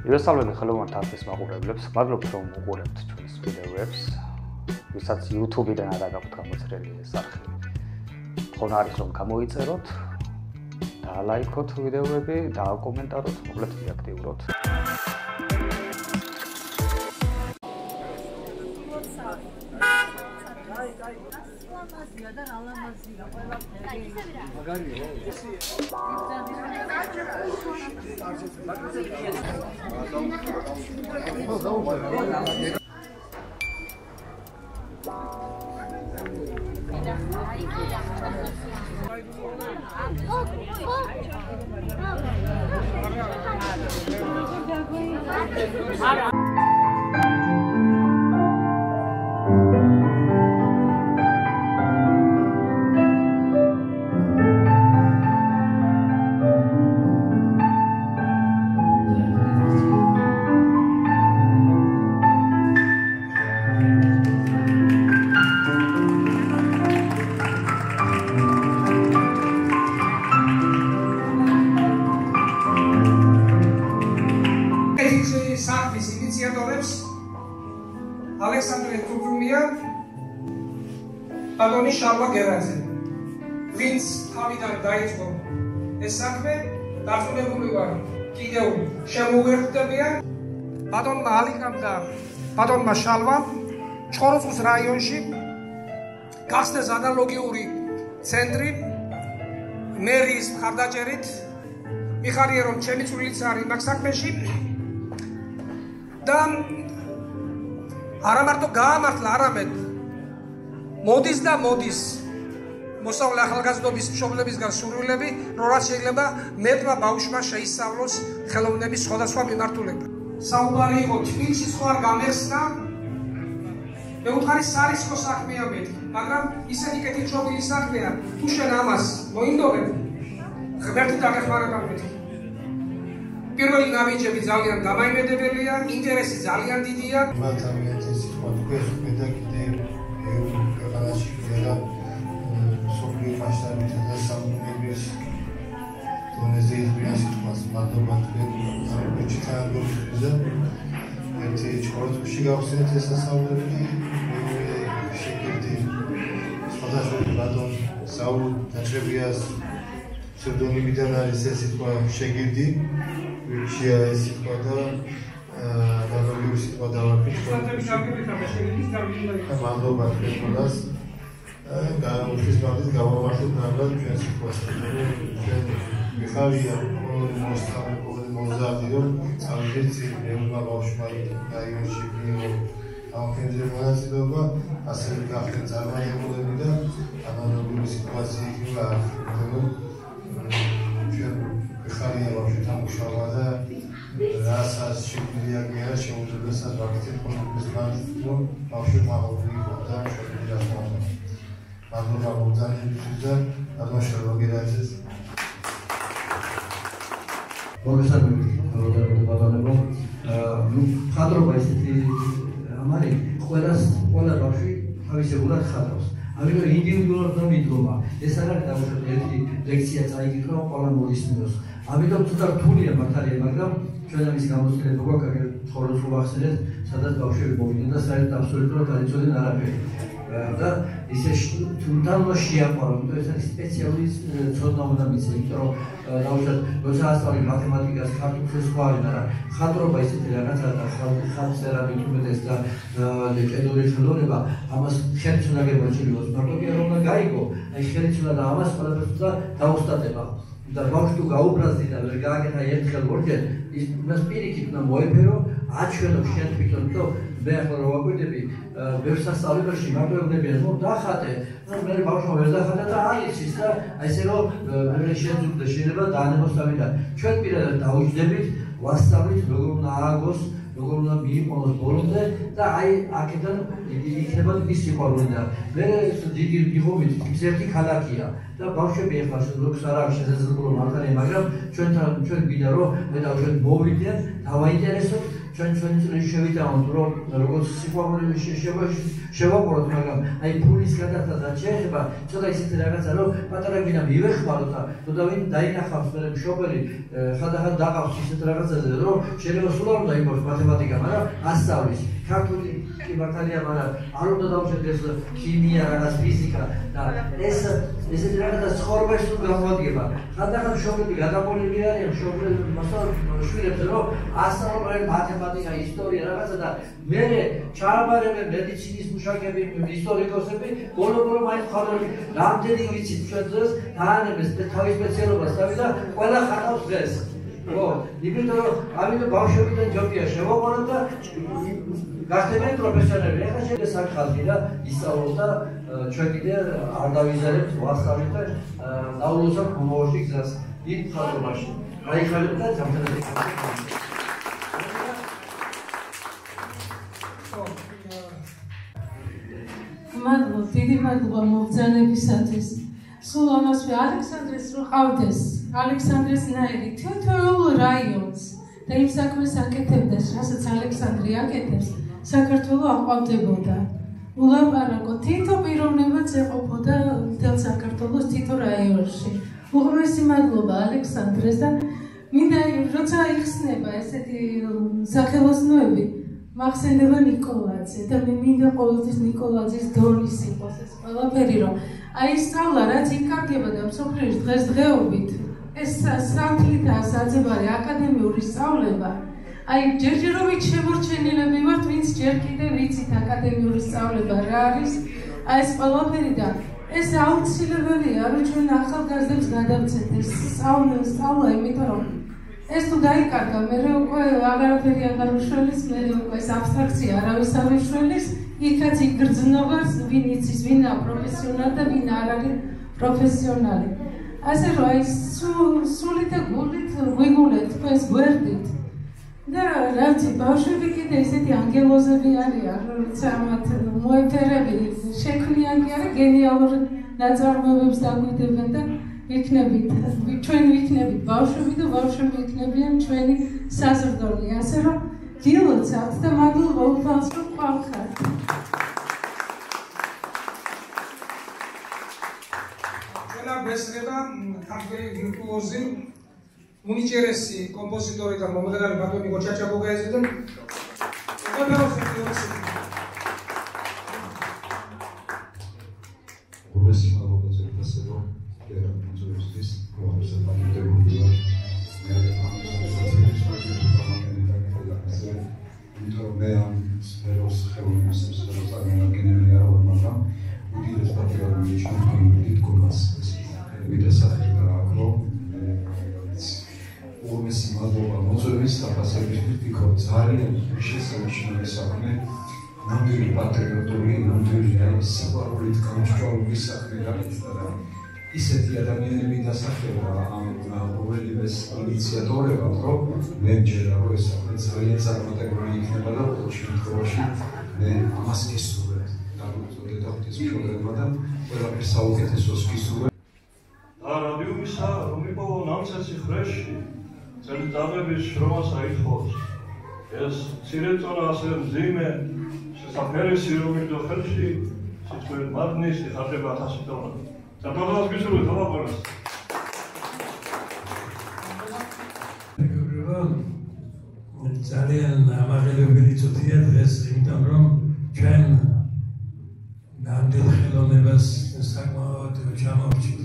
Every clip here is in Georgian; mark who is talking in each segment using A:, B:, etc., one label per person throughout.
A: მივესალმები ხელოვანთა არხის მაყურებლებს, მადლობთ რომ უყურებთ ჩვენს ვიდეოებს, ვისაც YouTube-დან არ გაქვთ გამოწერილი ეს არხი. ხომ არის რომ გამოიწეროთ, დაალაიქოთ ვიდეოები, დააკომენტაროთ, მოკლედ ვიაქტიუროთ.
B: Alexandre Tukumia, Adoni Shalva Geraze, Vince Havidan Daitko, Esakme, Darfunebuliva, Kideu, Shamuertabia, Adon Malikamda, Adon Mashalva, Chorofus Rayonshi, Castes Analogiuri, Centri, Mary's Hardajerit, Mikhariron Chemitsulitsari, Maxakmeshi, Dan არამარტო გაამართლა არამედ მოდის და მოდის მოსავლე ახალგაზრდობის მშობლებისგან სურვილები, რომ რაც შეიძლება მეტმა ბავშვმა შეისწავლოს ხელოვნების სხვადასხვა მიმართულება. საუბარი იყო თბილისში სხვა არ გამეხსნა, მეუთხარი სარისკო საქმეა მეთქი, მაგრამ ისეთი კეთილშობილი საქმეა, თუ შენ ამას მოინდობებ, ღმერთი დაგეხმარება მეთქი. პირველი ნაბიჯები ძალიან დამაიმედებელია, ინტერესი ძალიან დიდია.
C: და კიდე ქვეყანაში და სოფლიო მასშტაბით და სამეურნეობის დონეზე იზრდება სიტყვას მადლობა ჩიტანგოზე ერთი ჩორთში გავხსენეთ ეს სასწავლებელი შეგირდი სხვადასხვა ბატონ საულ დაჭრებიას ფსევდონიმიდან არის ეს სიტყვა შეგირდი ვიჩია ეს სიტყვა და Davranıyor sitwa davranıyor. Mağdur etmez. Ofis vardı, gavurmaşlık nereden düşen sitwası. Mikhariya mozar diyor. Sadece evime başmayı dayan şekliyle amfenze münasebetinde asıl gaflet zaman yapılabilir. Anadolu sitwası var. Mikhariya baştan müşavada Rasas şekliye göre şehirlerde vakit kullanılmışlar. Başka mağdurluğu buradan şöyle biraz var. Mağdurlar buradan yüzünden anlaşılır geleceğiz.
D: Profesör Babanebo, kadro baiseti amari, ყველა ბავშვი თავისებურად ხატავს. ამიტომ ინდივიდუალურად დამიდგომა. ეს არ არის დავუშვათ ერთი ლექცია წაიგიხრო ყველა მოისმინოს. ამიტომ ცოტა რთულია მართალია, მაგრამ ჩვენ ამის გამოცდილება გვაქვს, ცხოვრობს ვახსენეთ, სადაც ბავშვები მოვიდნენ და საერთოდ აბსოლუტურად არ იცოდნენ არაფერი. და ისე თუნდაც შეაყვარა, იმიტომ ეს არის სპეციალური ცოდნა უნდა მიცე, იმიტომ რომ დავუშვათ, როცა ასწავლი მათემატიკას, ქართულს სხვა არ არა. ხატრობა ისეთი რაღაცაა და ხალხერა მithumedes და კედური ხელოვნება, ამას ხელიც უნდა გემოჩილოს. მარტო კი არ უნდა გაიგო, აი ხელიც უნდა და ამას ყველაფერს უნდა დაუსტატება. და ბავშვი თუ გაუბრაზდი და ვერ გააკეთა ერთხელ ორჯერ, ის მას პირიქით უნდა მოეფერო, აჩვენო შენ თვითონ, რომ მე ახლა რო ვაკვირდები, ბევრ სასწავლებელში მარტო ეუბნებიან, რომ დახატე, მე ბავშვმა ვერ დახატა და აიცის და აი ესე რომ მე შეძუხდა შეიძლება დაანებოს თავიდან. ჩვენ პირადად დაუჯდებით, ვასწავლით როგორ უნდა ააგოს, როგორ უნდა მიიყოლოს ბოლომდე და აი აქედან იქნება დიდი სიყვარული და მე დიდი ვიღობით ის ერთი ქალაქია და ბავშვები ახლა როგორც არ არის შესაძლებელი მართალია, მაგრამ ჩვენ გვინდა რომ მე დავუშვათ მოვიდნენ, დავაინტერესოთ ჩვენ წლებში შევიტანოთ, რომ როგორც სიყვარული შევაყუროთ, მაგრამ აი ფულის გადახდა შეეხება ცოტა ისეთი რაღაცა, რომ პატარა გინა მივეხმაროთ და თუნდაც დაინახავს მე მშობელი ხანდახან დაყავს ისეთ რაღაცაზე, რომ შეიძლება სულ არ უნდა იმოს მათემატიკა, მაგრამ ასწავლის. ქართული კი მართალია, მაგრამ არ უნდა დავშევდეს ქიმია, რაღაც ფიზიკა და ესეთი რაღაცა ცხოვრებაში თუ გამოადგება. ხანდახან მშობლები გადაყოლილი არიან შვილებს, რომ ასწავლენ მათემატიკა, ისტორია რაღაცა და მე ჩააბარებენ მედიცინის მუშაკები, ისტორიკოსები, ბოლო-ბოლო მაინც ხალხი რამდენი ვიცით ჩვენ დღეს დაანებეს თავის სპეციალობას თავი და ყველა ხატავს დღეს. ხო, იმიტომ რომ ამიტომ ბავშვებიდან ჯობია შევაყაროთ და გახდებიან პროფესიონალები. ეხლა შეიძლება საკითხი და ისწავლოს და ჩვენ კიდე არ დავიზარებთ ვასწავლეთ და დაულოცავთ მომავალში გზას დიდ ხალხობაში. გაიხარებთ და ჯანმრთელობით.
E: მადლობა, დიდი მადლობა მოგზაურობისათვის. სულ ამასვე ალექსანდრეს რო ყავდეს, ალექსანდრეს ნაირი თითოეულ რაიონს და იმ საქმეს აკეთებდეს, რასაც ალექსანდრე აკეთებს, საქართველო აყვავდებოდა. ულაპარაკო თითო პიროვნებაც ეყოფოდა მთელ საქართველოს თითო რაიონში. უღრმესი მადლობა ალექსანდრეს და მინდა როცა იხსნება ესეთი სახელოსნოები მახსენდება ნიკოლაძე და მე მინდა ყოველთვის ნიკოლაძის დონის იყოს ეს ყველაფერი, რომ აი სწავლა რაც იკარგება და მსოფლიოში დღესდღეობით ეს სამთლითაა საძებარი აკადემიური სწავლება. აი ჯერჯერობით შემორჩენილები ვართ, ვინც ჯერ კიდევ ვიცით აკადემიური სწავლება რა არის, აი ეს ყველაფერი და ეს აუცილებელია, რომ ჩვენ ახალგაზრდებს გადავცეთ ეს სწავლა, იმიტომ რომ ეს თუ დაიკარგა, მე უკვე აღარაფერი აღარ უშველის, მე უკვე ეს აბსტრაქცია არავის არ უშველის, იქაც იგრძნობს ვინ იცის, ვინაა პროფესიონალი და ვინ არ არის პროფესიონალი. ასე რომ აი სულით და გულით ვიგულეთ თქვენს გვერდით და რაც ბავშვები კიდე ესეთი ანგელოზები არიან, როცა მათ მოეფერები შექმნიან კი არა გენიალურ ნაწარმოებებს დაგვიდებენ და ჩვენ ვიქნებით ბავშვები და ბავშვები იქნებიან ჩვენი საზრდოელი. ასე რომ გილოცავთ და მადლობა უფალს რომ ყავხართ.
B: ჩვენა ბესრება ქართველი ვირტუოზი, უნიჭერესი კომპოზიტორი და მომღერალი ბატონი გოჩაჩაბოგაიძე და
C: ნამდვილი პატრიოტული, ნამდვილი საყვარლით გამსჭვალული საქმე გაკეთდა და ისეთი ადამიანები დასახელდა ამ ყოველივეს ინიციატორებად, რომ მე მჯერა, რომ ეს საქმე ძალიან წარმატებული იქნება და ყოველ შემთხვევაში მე ამას გისურვებ. დაგვიწოდეთ ღვთისმშობლებმა და ყველაფერს საუკეთესოს გისურვებ.
F: და რადიუმისა რომ იყო ნამცეცი ხრეში, წელიწადების შრომას აითხოვს. ეს ცირეწონა ასე მძიმე საფერესი რომ იყო ხელში, სიტყვით მადნის ხარდება 1000 დოლარი. საქართველოს გისურვებთ ყველას.
G: ძალიან ამაღლებელი წუთია დღეს, იმიტომ რომ ჩვენ ნამდვილ ხელოვნებას საკმაოდ ჩამოვჭით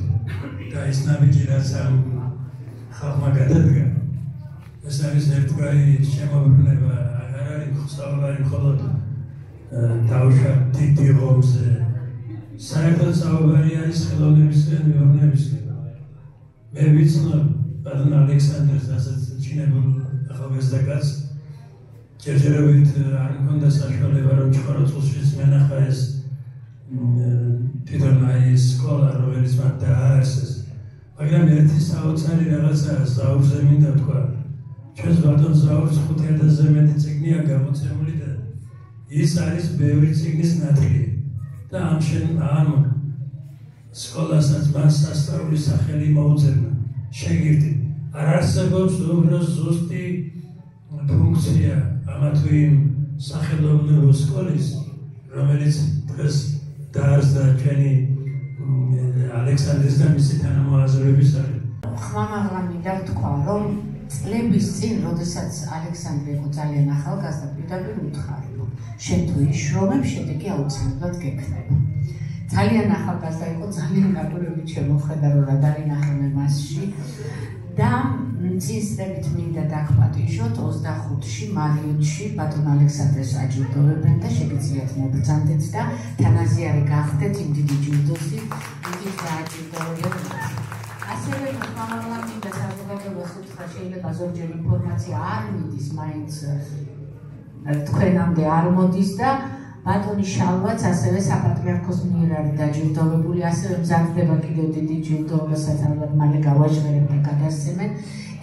G: და ის ნაბიჯი რაც ამ ხალხმა გადადგა, ეს არის ერთგვარი შემოbrunება, აღარ არის სწავლარი მხოლოდ თავშად დიდი ღომზე. საერთოდ საუბარი არის ხელოვნებისგან, მეურნეობისგან. მე ვიცნობ ბატონ ალექსანდრეს, რასაც ჩინებულ ახალგაზრდა კაცს, ჯერჯერობით არ მქონდა საშუალება, რომ ჩხოროწყუში მენახა ეს თვითონ აი სკოლა, რომელიც მათ დააარსეს. მაგრამ ერთი საოცარი რაღაცა ზაურზე მინდა თქვა. ჩვენს ბატონ ზაურს 5000-ზე მეტი წიგნია გამოცემული და ის არის ბევრი წიგნის ნაწილი. და ამ სკოლასაც მას სასწავლის სახელი მოუწევნა. შეგირდი არ არსებობს უბრალოდ ზუსტი ფუნქცია ამა თუ იმ სახელმწიფო სკოლის, რომელიც დღეს დაარსდა ჩვენი ალექსანდრეს და მისი თანამოაზრეების არის.
H: ხმამაღლა მინდა ვთქვა, რომ წლების წინ, როდესაც ალექსანდრე იყო ძალიან ახალგაზრდა, პირდაპირ უთხარი, რომ შენ თუ იშრომებ, შედეგი აუცილებლად გექნება. ძალიან ახალგაზრდა იყო, ძალიან გაბურებით შემოხედა, რომ რა დავინახე მასში და წინსწრებით მინდა დაგპატიჟოთ 25-ში მარიუთში ბატონ ალექსანდრეს აჯილდოვებენ და შეგიძლიათ მობრძანდეთ და თანაზიარი გახდეთ იმ დიდი ჯილდოსით, ვინც დააჯილდოვებთ. ასევე ხმამაღლა მინდა საზოგადოებას უთხრა, შეიძლება ზოგჯერ ინფორმაცია არ მიდის, მაინც თქვენამდე არ მოდის და ბატონი შალვაც ასევე საპატრიარქოს მიერ არის დაჯილდოვებული, ასევე მზადდება კიდევ დიდი ჯილდოება, საერთოდ მალე გავაჟღერებ და გადასცემენ.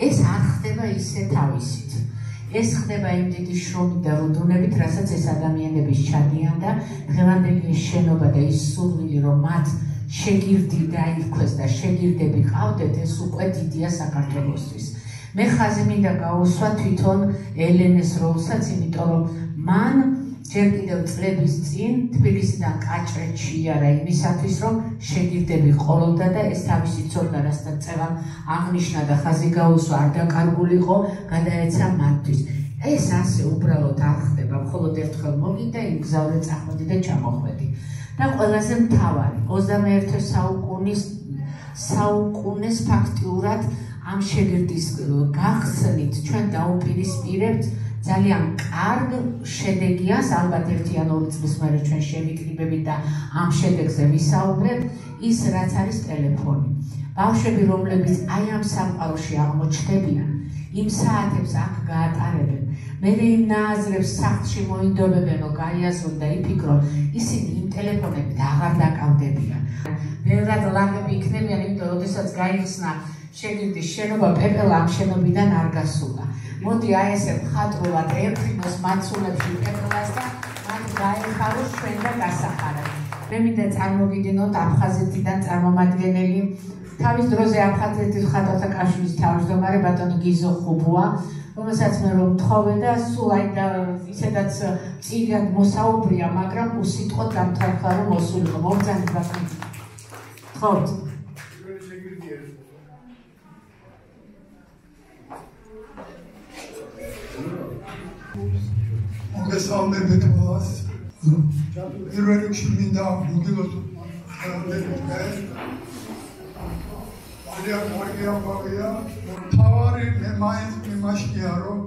H: ეს არ ხდება ისე თავისით. ეს ხდება იმ დიდი შრომით და რუდუნებით, რასაც ეს ადამიანები ჩადიან და დღევანდელი შენობა და ის სურვილი, რომ მათ შეგირდი დაირქვეს და შეგირდები ყავდეთ, ეს უკვე დიდია საქართველოსთვის. მე ხაზი მინდა გავუსვა თვითონ ელენეს როლსაც, იმიტომ რომ მან ჯერ კიდევ წლების წინ თბილისიდან კაჭრეთში იარა იმისათვის, რომ შეგირდები ყოლოდა და ეს თავისი ცოდნა, რასაც წევან აღნიშნა და ხაზი გაუსვა, არ დაკარგულიყო, გადაეცა მათთვის. ეს ასე უბრალოდ არ ხდება, მხოლოდ ერთხელ მოგიდა, იმგზავრე, წახვედი და ჩამოხვედი. და ყველაზე მთავარი, 21 საუკუნეს ფაქტიურად ამ შეგირდის გახსნით ჩვენ დაუპირისპირებთ ძალიან კარგ შედეგიას, ალბათ 1 ან 2 წლის მერე ჩვენ შევიკრიბებით და ამ შედეგზე ვისაუბრებთ, ის რაც არის ტელეფონი. ბავშვები, რომლებიც აი ამ სამყაროში აღმოჩნდებიან, იმ საათებს აქ გაატარებენ, მერე იმ ნააზრებს სახლში მოინდომებენო, გაიაზრონ და იფიქრონ, ისინი იმ ტელეფონებით აღარ დაკავდებიან. ბევრად ლამები იქნებიან, იმიტომ როდესაც გაიხსნა შეგირდის შენობა, პეპელა ამ შენობიდან არ გასულა. მოდი აი ესე მხატვრულად ერთხინოს მაცულებში პეპელას და მათ გაეხაროს ჩვენ და გასახარეთ. მე მინდა წარმოგიდგინოთ აფხაზეთიდან წარმომადგენელი, თავის დროზე აფხაზეთის მხატვართა კავშირის თავმჯდომარე ბატონი გიზო ხუბუა, რომელსაც მე რომ მთხოვე და სულ აი და ისედაც წიგნად მოსაუბრია, მაგრამ უსიტყვოდ დამთავრდა რომ მოსულიყო. მოგძანეთ ბატონი. თხოვთ.
I: მოგესალმებით ყველას. პირველ რიგში მინდა მოგილოთ ძალიან კარგი ამბავია. მთავარი მე მაინც მიმაშკია, რომ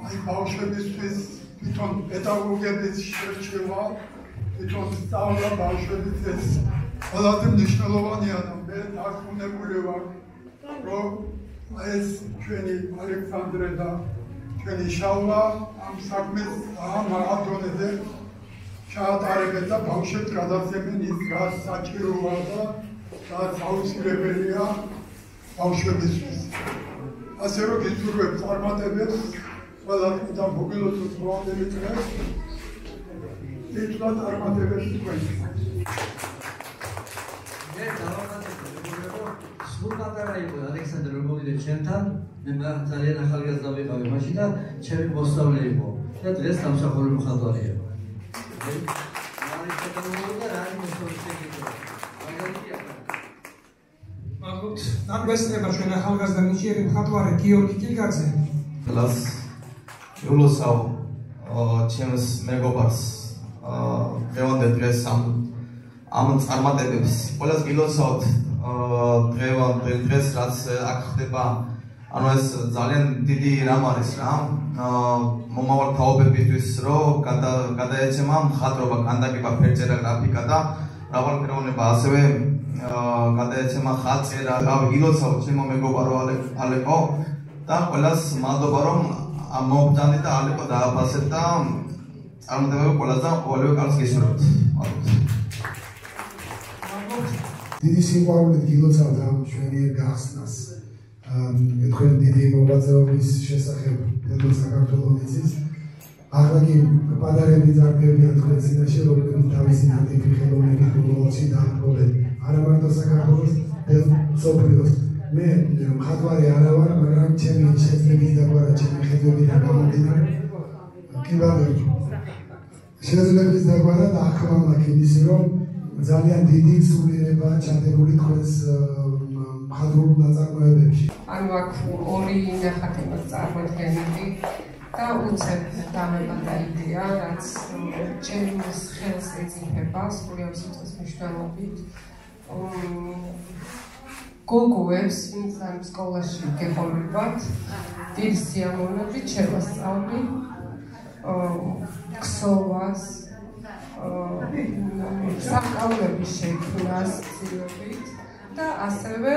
I: აი ბავშვებისთვის თვითონ პედაგოგების შერჩევა, თვითონ სწავლა ბავშვებისთვის ყველაზე მნიშვნელოვანია და მე დარწმუნებული ვარ, რომ ეს ჩვენი ალექსანდრე და ჩვენი შალვა ამ საქმეს ამ მაღალდონეზე ჩაატარებენ და ბავშვებს გადასცემენ ის, რაც საჭიროა და რაც აუცილებელია ბავშვებისთვის. ასე რომ გიძურვებ წარმატებებს, ყველას და მოგილოცოთ მოამდენი დღეს, თვითონ წარმატებებს თქვენთვის.
D: მე სულ პატარა იყო ალექსანდრე რომ მოვიდე ჩემთან, მე ძალიან ახალგაზრდა ვიყავი მაშინ და ჩემი მოსწავლე იყო და დღეს სამსახური მხატვარია.
B: ნაგვესწრება ჩვენ ახალგაზრდა ნიჭიერი მხატვარი გიორგი კილგაძე.
J: ლას ულოსავ ჩემს მეგობარს დღევანდელ დღეს ამ წარმატებებს ყველას გილოცავთ დღევანდელ დღეს რაც აქ ხდება, ანუ ეს ძალიან დიდი რამ არის რა, მომავალ თაობებისთვის რომ გადაეცემა მხატვრობა, კანდაკება, ფერწერა, გრაფიკა და მრავალფეროვნება, ასევე გადაეცემა ხატწერა. გილოცავთ ჩემო მეგობარო ალეკო და ყველას მადლობა რომ მოგძანდით და ალეკო დააფასეთ და წარმატებები ყველას და ყოველივე კარგს გისურვებთ.
K: დიდი სიყვარულით გილოცავთ ამ ჩვენი გახსნას. თქვენ დიდი მოღვაწეობის შესახებ დედო საქართველოს ახლა კი პატარები ძარბებია თქვენ წინაშე, რომლებიც თავისი ნატიფი ხელოვნებით ბოლოში დაამტკობენ არა მარტო საქართველოს, მსოფლიოს. მე მხატვარი არა ვარ, მაგრამ ჩემი შეძლების დაგვარა, ჩემი ხედვებიდან გამომდინარე კი ბატონო. შეძლების დაგვარა და ახლა მაქვს იმისი, რომ ძალიან დიდი სულიერება ჩადებული თქვენს მხატვრულ ნაწარმოებებში.
L: ანუ აქ ორი ნახატება წარმოდგენილი და უცებ დამებადა იდეა, რაც ჩემს ხელს ეძინება სრულიად სიტყვის მნიშვნელობით. გოგოებს, ვინც ამ სკოლაში გეყოლებათ, დიდი სიამოვნებით შევასწავლი ქსოვას, საკავლების შექმნას ცდილობით და ასევე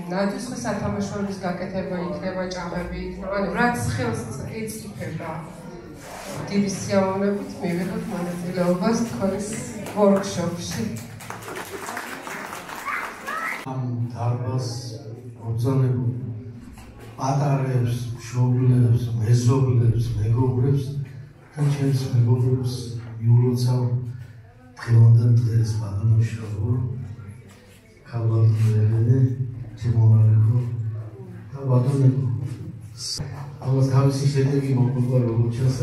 L: ნაძვის სათამაშოების გაკეთება იქნება, ჭამები იქნება, ანუ რაც ხელს ეწიფება. დიდი სიამოვნებით მივიღოთ მონაწილეობას თქვენს ვორქშოპში.
M: ამ დარბაზს მობრძანებულ პატარებს, მშობლებს, მეზობლებს, მეგობრებს და ჩემს მეგობრებს მიულოცავ დღევანდელ დღეს ბატონიშვილო, ქალბატონელენე, ჩემომარეკო და ბატონებო. ამას თავისი შედეგი მოგვიყვება როგორც ჩანს,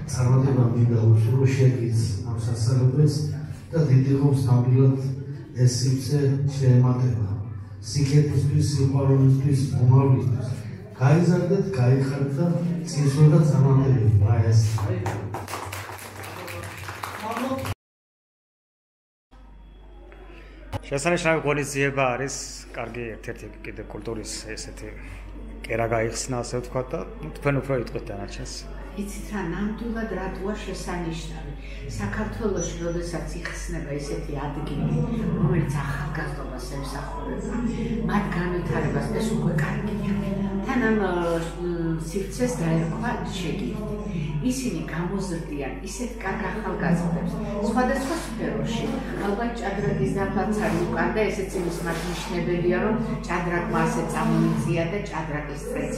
M: წარმატება მინდა უშურო შეგიც ამ სასწავლებელს და დიდი ხობს ნამდვილად ეს სივრცე შეემატება. სიკეთისთვის, სიყვარულისთვის, მომავლისთვის. გაიზარდეთ, გაიხარეთ და წინსვლა და წარმატებით. რა ეს?
A: შესანიშნავი ღონისძიება არის, კარგი ერთ-ერთი კიდე კულტურის ესეთი კერა გაიხსნა, ასე ვთქვათ და თქვენ უფრო იტყვით დანარჩენს.
H: იცით რა, ნამდვილად რატოა შესანიშნავი. საქართველოში, როდესაც იხსნება ესეთი ადგილი, რომელიც ახალგაზრდობას ემსახურება, მათ განვითარებას ეს უკვე კარგია. თან ამ სივრცეს დაერქვა შეგირდი. ისინი გამოზრდიან ისეთ კარგ ახალგაზრდებს სხვადასხვა სფეროში. ალბათ ჭადრაკის დაფაცარი უკან და ესეც იმის მნიშვნელობია, რომ ჭადრაკმა ასე წამოიწია და ჭადრაკის წრეც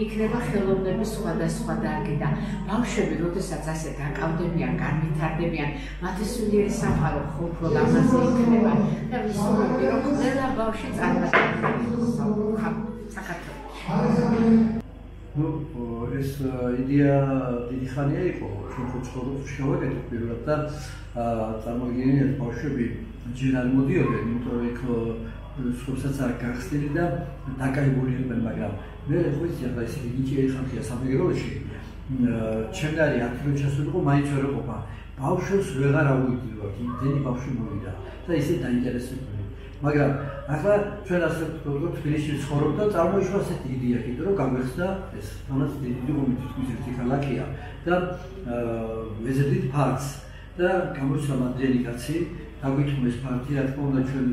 H: იქნება ხელოვნების სხვადასხვა დარგი და ბავშვები, როდესაც ასე დაკავდებიან, განვითარდებიან, მათი სულიერი სამყარო უფრო ლამაზი იქნება და ვისურვებდი, რომ ყველა ბავშვი წარმატებული იყოს საქართველოში.
D: ეს იდეა დიდი ხანია იყო, ჩვენ ხო ცხოვრობს შევაკეთეთ პირველად და წარმოგიდგენიათ ბავშვები ჯერ არ მოდიოდნენ, იმიტომ რომ იქ სხვასაც არ გახსნილი და დაკავებული იყვნენ, მაგრამ მე ხო იცი ახლა ისეთი ნიჭიერი ხალხია სამეგრელოში, ჩემნარი 10 წელი ჩასულიყო, მაინც ვერ ეყოფა. ბავშვებს ვეღარ აუვიდიოთ, იმდენი ბავშვი მოვიდა და ისე დაინტერესებული. მაგრამ ახლა ჩვენ ასე ვთქვათ, თბილისში ვცხოვრობ და წარმოიშვა ასეთი იდეა, კიდე რომ გამეხსნა ეს თანაც დიდი კომიტეტის ერთი ქალაქია და ვეზერდით ფარს და გამოჩნდა მანდელი კაცი, დაგვითმეს პარტია, რა თქმა უნდა ჩვენ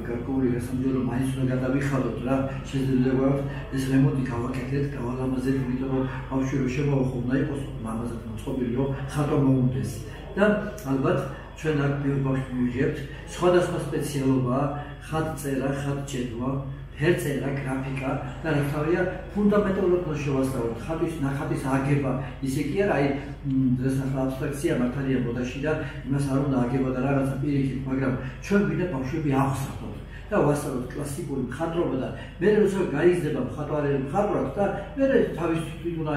D: გარკვეული გასამჯელო მაინც უნდა გადავიხადოთ რა, შეიძლება გვაქვს ეს რემონტი გავაკეთეთ, გავალამაზეთ, იმიტომ რომ ბავშვი რო შემოვხო, უნდა იყოს მამაზად მოწყობილი, რომ ხატვა მოუნდეს და ალბათ ჩვენ აქ ბავშვი მივიღებთ, სხვადასხვა სპეციალობაა, ხატწერა, ხატჭედვა, ფერწერა, გრაფიკა და რა თავია ფუნდამენტალურად შევასწავლოთ. ხატის აგება, ისე კი არა, აი დღეს ახლა აბსტრაქცია მართალია მოდაში და იმას არ უნდა აგება და რაღაცა პირიქით, მაგრამ ჩვენ გვინდა ბავშვები ავხსნათ და ვასწავლოთ კლასიკური მხატვრობა და მე როცა გაიზრდება მხატვარი მხატვრად და მე თავის უნდა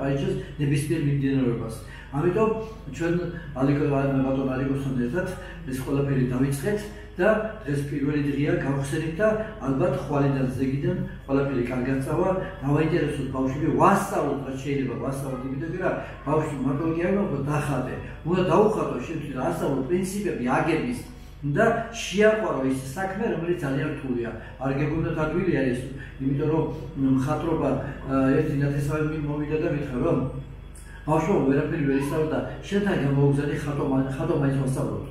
D: აიჩეს ნებისმიერ მიმდინარეობას. ამიტომ ჩვენ ბატონ ალიკოსთან ერთად ეს ყველაფერი დავიწყეთ და დღეს პირველი დღეა გავხსენით და ალბათ ხვალიდან ზეგიდან ყველაფერი კარგად წავა, დავაინტერესოთ ბავშვები, ვასწავლოთ რაც შეიძლება ვასწავლოთ, იმიტომ რომ ბავშვი მარტო კი არ უნდა დახატე, უნდა დაუხატო შეგვიძლია ასწავლო პრინციპები აგების და შეაყვარო ის საქმე, რომელიც ძალიან რთულია. არ გეგონათ ადვილი არის, იმიტომ რომ მხატვრობა ერთი ნათესავები მოვიდა და მითხრა რომ ბავშვობა ვერაფერი ვერ ისწავლა, შენთან გამოუგზავნე ხატვა მაინც ვასწავლოთ.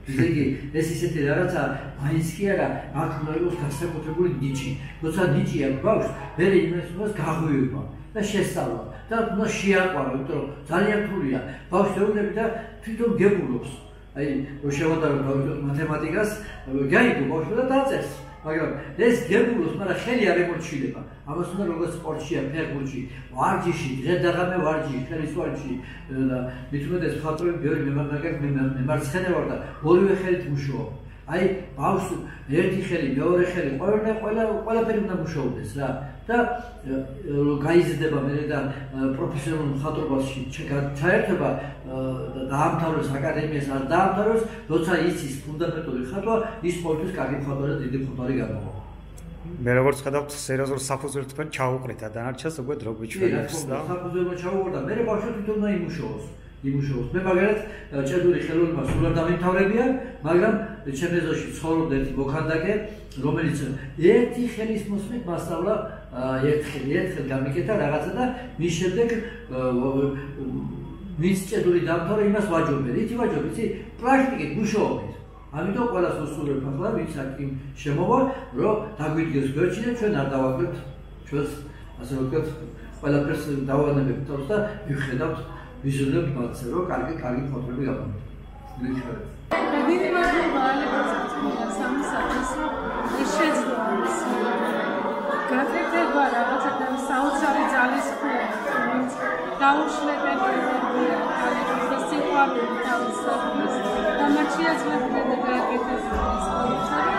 D: ესე იგი, ეს ისეთი რაღაცა მაინც კი არა, აქ უნდა იყოს განსაკუთრებული ნიჭი. როცა ნიჭი აქვს ბავშვს, მერე იმას გაღვივება და შესწავლა და უნდა შეაყვარო, იმიტომ რომ ძალიან რთულია. ბავშვი ეუბნები და თვითონ გებულობს. აი, რო შევადაროთ მათემატიკას, გაიგო ბავშვი და დაწერს. მაგრამ ეს გებულობს, მაგრამ ხელი არ ემორჩილება. ამას უნდა როგორც სპორტშია, ფეხბურთში, ვარჯიში, დღე-დაღამე ვარჯიში, ხელის ვარჯიში და მithumedes მხატვრები ბევრი მემარცხენე ვარ და ორივე ხელით მუშაობ.
M: აი ბავშვს ერთი ხელი, მეორე ხელი, ყველაფერი უნდა მუშაობდეს რა და გაიზრდება მე და პროფესიონალურ მხატვრობაში ჩაერთება და დაამთავროს აკადემიას, არ დაამთავროს, როცა იცის ფუნდამენტური ხატვა, ის ყოველთვის კარგი მხატვარი და დიდი მხატვარი გამოვა.
A: მე როგორც ხედავთ, სერიოზულ საფუძველს თქვენ ჩაუყრით და დანარჩენს უკვე დრო გვიჩვენებს და
M: საფუძველს ჩაუყრდა, მე ბავშვი თვითონ უნდა იმუშაოს. მე მაგალითად ჭედური ხელოვნება სულ არ დამიმთავრებია, მაგრამ ჩემ ეზოში ცხოვრობდა ერთი მოქანდაკე, რომელიც ერთი ხელის მოსმით მასწავლა ერთხელ გამიკეთა რაღაცა და მის შემდეგ ვინც ჭედური დამთავრდა, იმას ვაჯობე, იცი ვაჯობე, იცი პრაქტიკით მუშაობით. ამიტომ ყველას ვუსურვებ ახლა, ვინც აქ შემოვა, რომ დაგვიდგეს გვერდში და ჩვენ არ დავაკლებთ ჩვენს, ასე ვთქვათ, ყველაფერს დავანებებთ თავს და ვიხედავთ ვიზიონებთ მათზე, რომ კარგი ფოტოები გავაკეთოთ.
E: დიდი მადლობა ალექსანდრეს სამისათვის ის შეძლო გაკეთება რაღაცა და საოცარი ძალისხმევა, რომელიც დაუშლებენ ენერგია, ალექსანდრეს სიყვარული თავისუფლების და მათ შეაძლებდნენ და გააკეთებდნენ ეს საოცარი.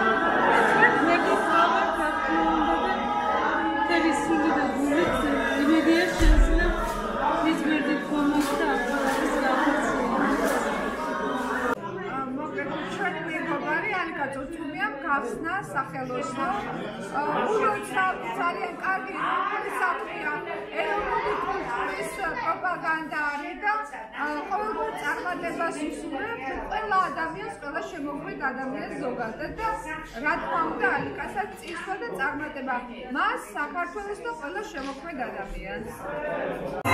E: მე გიყვარდა ქართულობა და მთელი სული და გულით იმედია შეძლებ მის გვერდით მომის და აქტუალიზ გაფიცია.
N: ჩვენი მეგობარი ალიკა წუთუმიამ გახსნა სახელოსნო უბრალოდ ძალიან კარგი საფრთხეა ეროვნული კულტურის პროპაგანდა არის და ყოველგვარ წარმატებას უსურვებ ყველა ადამიანს, ყველა შემოქმედ ადამიანს ზოგადად და რა თქმა უნდა ალიკასაც წინსვლა და წარმატება მას საქართველოს და ყველა შემოქმედ ადამიანს.